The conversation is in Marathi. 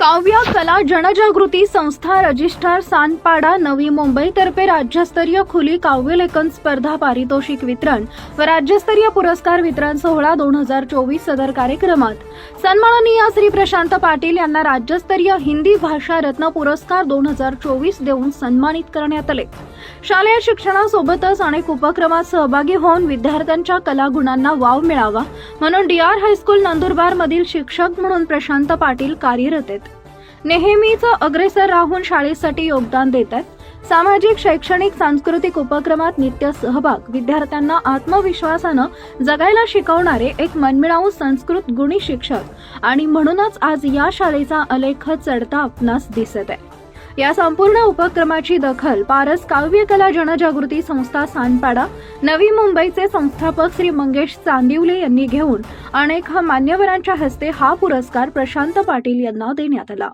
काव्य कला जनजागृती संस्था रजिस्ट्रार सानपाडा नवी मुंबई तर्फे राज्यस्तरीय खुली काव्यलेखन स्पर्धा पारितोषिक वितरण व राज्यस्तरीय पुरस्कार वितरण सोहळा 2024 सदर कार्यक्रमात सन्माननीय श्री प्रशांत पाटील यांना राज्यस्तरीय हिंदी भाषा रत्न पुरस्कार 2024 देऊन सन्मानित करण्यात आले। शालेय शिक्षणासोबतच अनेक उपक्रमात सहभागी होऊन विद्यार्थ्यांच्या कलागुणांना वाव मिळावा म्हणून डीआर हायस्कूल नंदुरबार मधील शिक्षक म्हणून प्रशांत पाटील कार्यरत आहेत। नेहमीच अग्रेसर राहून शाळेसाठी योगदान देत आहेत। सामाजिक शैक्षणिक सांस्कृतिक उपक्रमात नित्य सहभाग, विद्यार्थ्यांना आत्मविश्वासानं जगायला शिकवणारे एक मनमिळावू संस्कृत गुणी शिक्षक आणि म्हणूनच आज या शाळेचा आलेख चढता आपणास दिसत आहे। या संपूर्ण उपक्रमाची दखल पारस काव्य कला जनजागृती संस्था सानपाडा नवी मुंबईचे संस्थापक श्री मंगेश चांदिवले यांनी घेऊन अनेक मान्यवरांच्या हस्ते हा पुरस्कार प्रशांत पाटील यांना देण्यात आला।